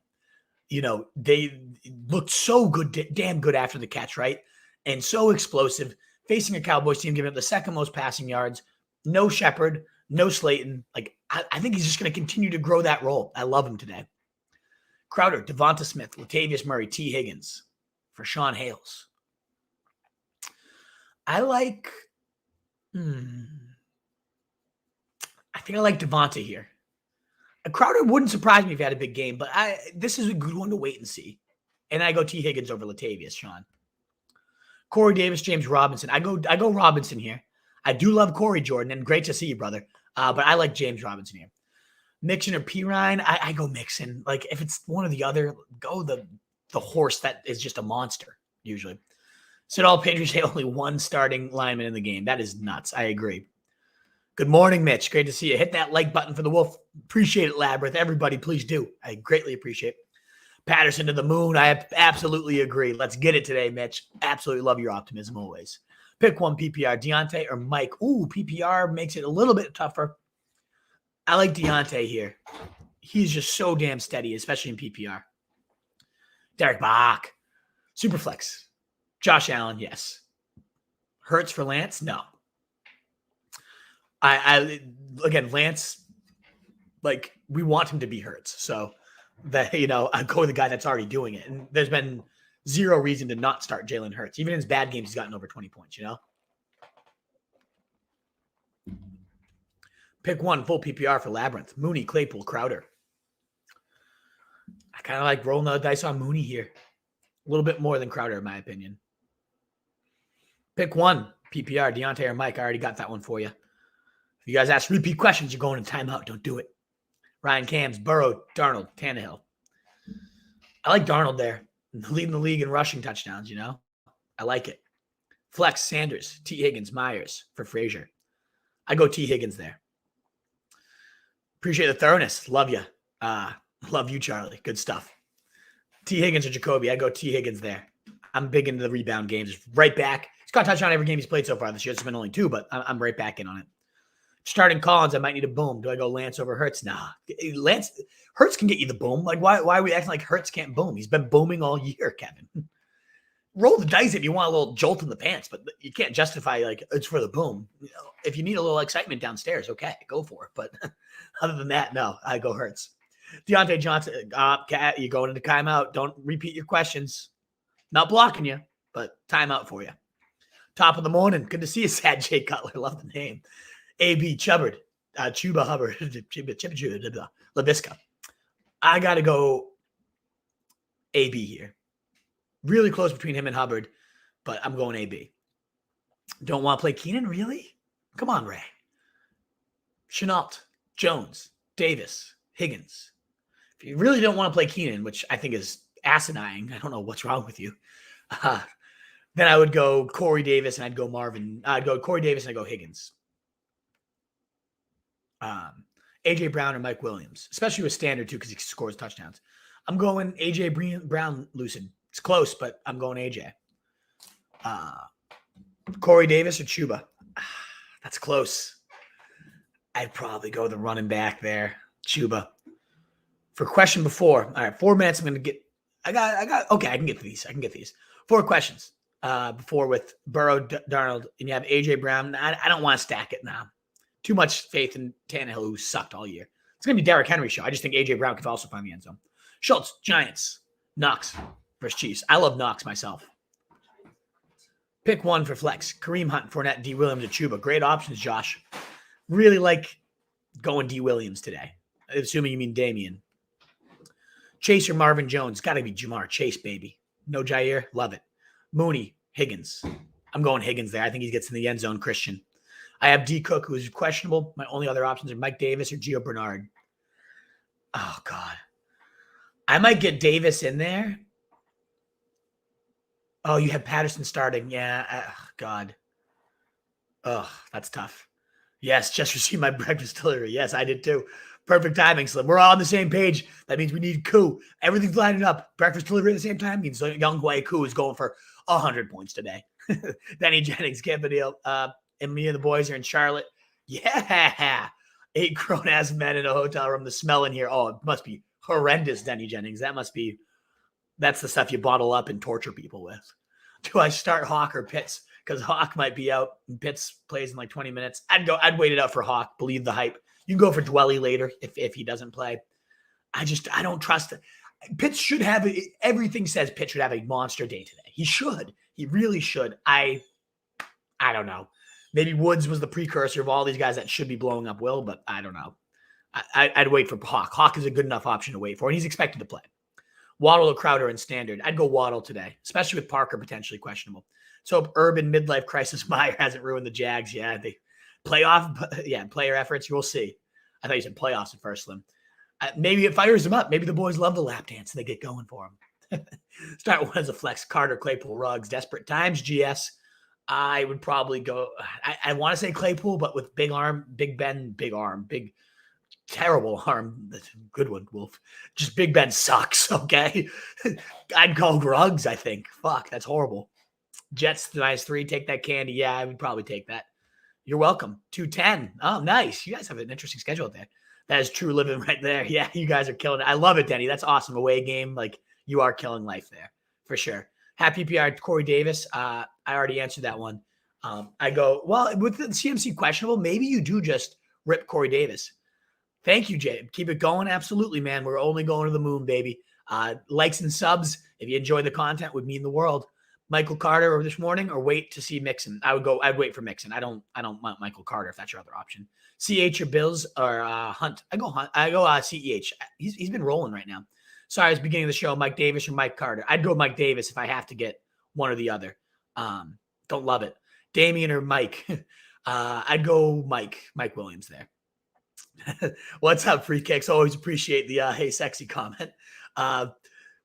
They looked so good, damn good after the catch, right? And so explosive. Facing a Cowboys team giving up the second most passing yards. No Shepard, no Slayton. Like, I think he's just going to continue to grow that role. I love him today. Crowder, Devonta Smith, Latavius Murray, T. Higgins for Sean Hales. I like, I think I like Devonta here. Crowder wouldn't surprise me if he had a big game, but this is a good one to wait and see. And I go T. Higgins over Latavius, Sean. Corey Davis, James Robinson. I go Robinson here. I do love Corey Jordan, and great to see you, brother. But I like James Robinson here. Mixon or Pirine, I go Mixon. Like, if it's one or the other, go the horse that is just a monster, usually. Said all Patriots had only one starting lineman in the game. That is nuts. I agree. Good morning, Mitch. Great to see you. Hit that like button for the Wolf. Appreciate it, Labyrinth. Everybody, please do. I greatly appreciate it. Patterson to the moon. I absolutely agree. Let's get it today, Mitch. Absolutely love your optimism always. Pick one PPR, Deontay or Mike. Ooh, PPR makes it a little bit tougher. I like Deontay here. He's just so damn steady, especially in PPR. Derek Bach. Superflex. Josh Allen, yes. Hurts for Lance? No. Again, Lance, like, we want him to be Hurts. So that, I go with the guy that's already doing it. And there's been zero reason to not start Jalen Hurts. Even in his bad games, he's gotten over 20 points, Pick one, full PPR for Labyrinth. Mooney, Claypool, Crowder. I kind of like rolling the dice on Mooney here. A little bit more than Crowder, in my opinion. Pick one, PPR, Deontay or Mike. I already got that one for you. If you guys ask repeat questions, you're going in timeout. Don't do it. Ryan Cams, Burrow, Darnold, Tannehill. I like Darnold there. Leading the league in rushing touchdowns, I like it. Flex, Sanders, T. Higgins, Myers for Frazier. I go T. Higgins there. Appreciate the thoroughness. Love you. Love you, Charlie. Good stuff. T. Higgins or Jacoby. I go T. Higgins there. I'm big into the rebound games. Right back. He's got a touchdown every game he's played so far this year. It's been only 2, but I'm right back in on it. Starting Collins, I might need a boom. Do I go Lance over Hurts? Nah. Hurts can get you the boom. Like, why are we acting like Hurts can't boom? He's been booming all year, Kevin. Roll the dice if you want a little jolt in the pants, but you can't justify, like, it's for the boom. If you need a little excitement downstairs, okay, go for it. But other than that, no, I go Hurts. Deontay Johnson, Kat, you're going into timeout. Don't repeat your questions. Not blocking you, but timeout for you. Top of the morning. Good to see you, Sad Jay Cutler. Love the name. AB Chubbard. Chuba Hubbard. LaVisca. I got to go AB here. Really close between him and Hubbard, but I'm going AB. Don't want to play Keenan? Really? Come on, Ray. Chenault, Jones, Davis, Higgins. If you really don't want to play Keenan, which I think is asinine, I don't know what's wrong with you, then I would go Corey Davis and I'd go Marvin. I'd go Corey Davis and I'd go Higgins. A.J. Brown or Mike Williams, especially with standard too because he scores touchdowns. I'm going A.J. Brown lucid. It's close, but I'm going A.J. Corey Davis or Chuba. That's close. I'd probably go the running back there, Chuba. For question before, all right, 4 minutes. I'm going to get. Okay, I can get these. 4 questions before with Burrow, Darnold, and you have A.J. Brown. I don't want to stack it now. Too much faith in Tannehill, who sucked all year. It's going to be Derrick Henry's show. I just think A.J. Brown could also find the end zone. Schultz, Giants, Knox versus Chiefs. I love Knox myself. Pick one for flex. Kareem Hunt, Fournette, D. Williams, or Chuba. Great options, Josh. Really like going D. Williams today, assuming you mean Damien. Chase or Marvin Jones. Got to be Jamar Chase, baby. No Jair. Love it. Mooney, Higgins. I'm going Higgins there. I think he gets in the end zone, Christian. I have D. Cook, who is questionable. My only other options are Mike Davis or Gio Bernard. Oh, God. I might get Davis in there. Oh, you have Patterson starting. Yeah. God. Oh, that's tough. Yes, just received my breakfast delivery. Yes, I did too. Perfect timing, Slim. We're all on the same page. That means we need Koo. Everything's lining up. Breakfast delivery at the same time means young Wei Koo is going for 100 points today. Danny Jennings, Campanile, and me and the boys are in Charlotte. Yeah. 8 grown-ass men in a hotel room. The smell in here. Oh, it must be horrendous, Danny Jennings. That's the stuff you bottle up and torture people with. Do I start Hawk or Pitts? Because Hawk might be out and Pitts plays in like 20 minutes. I'd wait it out for Hawk. Believe the hype. You can go for Dwelly later if he doesn't play. I don't trust it. Pitts should have everything says Pitts should have a monster day today. He should. He really should. I don't know. Maybe Woods was the precursor of all these guys that should be blowing up Will, but I don't know. I'd wait for Hawk. Hawk is a good enough option to wait for, and he's expected to play. Waddle or Crowder in standard. I'd go Waddle today, especially with Parker potentially questionable. So urban midlife crisis Meyer hasn't ruined the Jags. Yeah, they player efforts. We'll see. I thought you said playoffs at first, Slim. Maybe it fires them up. Maybe the boys love the lap dance and they get going for them. Start one as a flex. Carter, Claypool, Ruggs. Desperate times, GS. I would probably go. I want to say Claypool, but with big arm, Big Ben, big arm, big terrible arm. That's a good one, Wolf. Just Big Ben sucks. Okay, I'd call Ruggs. I think. Fuck, that's horrible. Jets -3. Take that candy. Yeah, I would probably take that. You're welcome. 210. Oh, nice. You guys have an interesting schedule there. That is true living right there. Yeah, you guys are killing it. I love it, Denny. That's awesome. Away game. Like, you are killing life there for sure. Happy PR, Corey Davis. I already answered that one. I go, well, with the CMC questionable, maybe you do just rip Corey Davis. Thank you, Jay. Keep it going. Absolutely, man. We're only going to the moon, baby. Likes and subs, if you enjoy the content, would mean the world. Michael Carter or this morning, or wait to see Mixon. I'd wait for Mixon. I don't want Michael Carter if that's your other option. CH or Bills or Hunt. I go Hunt. I go CEH. He's been rolling right now. Sorry, I was beginning of the show. Mike Davis or Mike Carter. I'd go Mike Davis if I have to get one or the other. Don't love it. Damien or Mike. I'd go Mike Williams there. What's up, free kicks? Always appreciate the hey sexy comment.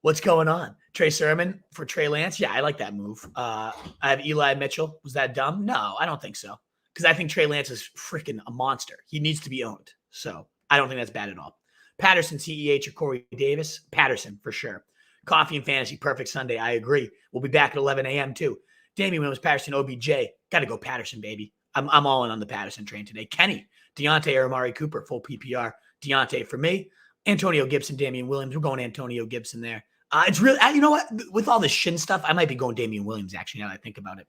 What's going on? Trey Sermon for Trey Lance. Yeah, I like that move. I have Eli Mitchell. Was that dumb? No, I don't think so. Because I think Trey Lance is freaking a monster. He needs to be owned. So I don't think that's bad at all. Patterson, CEH, or Corey Davis. Patterson, for sure. Coffee and Fantasy, perfect Sunday. I agree. We'll be back at 11 a.m. too. Damian Williams, Patterson, OBJ. Got to go Patterson, baby. I'm all in on the Patterson train today. Kenny, Deontay or Amari Cooper, full PPR. Deontay for me. Antonio Gibson, Damian Williams. We're going Antonio Gibson there. It's really, you know what? With all this shin stuff, I might be going Damian Williams, actually, now that I think about it.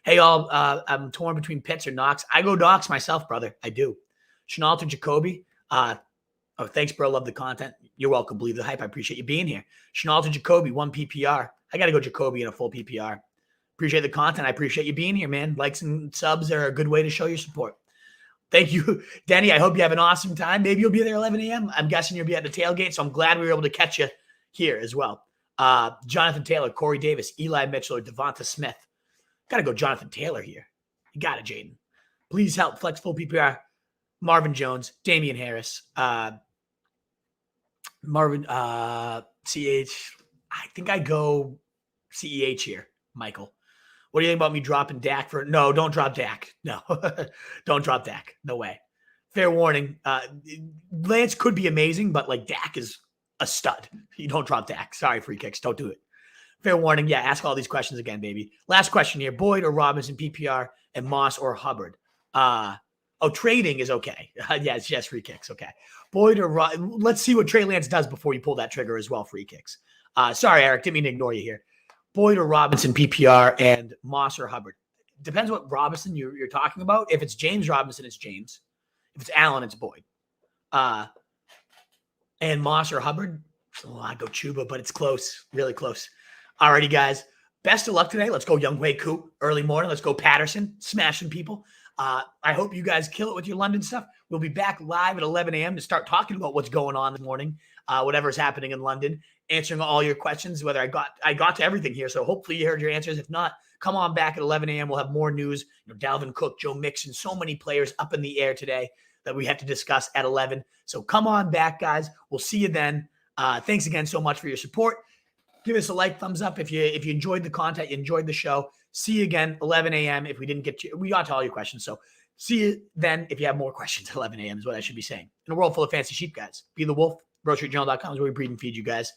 Hey, y'all, I'm torn between Pitts or Knox. I go Knox myself, brother. I do. Chenault or Jacoby. Thanks, bro. Love the content. You're welcome. Believe the hype. I appreciate you being here. Chenault or Jacoby, 1 PPR. I got to go Jacoby in a full PPR. Appreciate the content. I appreciate you being here, man. Likes and subs are a good way to show your support. Thank you, Denny. I hope you have an awesome time. Maybe you'll be there 11 a.m. I'm guessing you'll be at the tailgate, so I'm glad we were able to catch you here as well. Jonathan Taylor, Corey Davis, Eli Mitchell, or Devonta Smith. Got to go Jonathan Taylor here. You got it, Jaden. Please help flex full PPR. Marvin Jones, Damian Harris, CH. I think I go CEH here, Michael. What do you think about me dropping Dak for? No, don't drop Dak. No, don't drop Dak. No way. Fair warning. Lance could be amazing, but like Dak is a stud. You don't drop Dak. Sorry, free kicks. Don't do it. Fair warning. Yeah, ask all these questions again, baby. Last question here. Boyd or Robinson PPR and Moss or Hubbard? Trading is okay. Yes, free kicks. Okay. Boyd or let's see what Trey Lance does before you pull that trigger as well, free kicks. Sorry, Eric. Didn't mean to ignore you here. Boyd or Robinson PPR and Moss or Hubbard. Depends what Robinson you're talking about. If it's James Robinson, it's James. If it's Allen, it's Boyd. And Moss or Hubbard, I go Chuba, but it's close, really close. Alrighty, guys. Best of luck today. Let's go Younghoe Koo early morning. Let's go Patterson, smashing people. I hope you guys kill it with your London stuff. We'll be back live at 11 a.m. to start talking about what's going on this morning, whatever's happening in London, answering all your questions, whether I got to everything here. So hopefully you heard your answers. If not, come on back at 11 a.m. We'll have more news. Dalvin Cook, Joe Mixon, so many players up in the air today that we have to discuss at 11. So come on back, guys. We'll see you then. Thanks again so much for your support. Give us a like, thumbs up if you enjoyed the content, you enjoyed the show. See you again 11 a.m. If we didn't get you, we got to all your questions. So see you then if you have more questions at 11 a.m. is what I should be saying. In a world full of fancy sheep, guys. Be the wolf. BroStreetJournal.com is where we breed and feed you guys.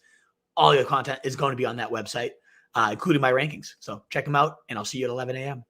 All your content is going to be on that website, including my rankings. So check them out, and I'll see you at 11 a.m.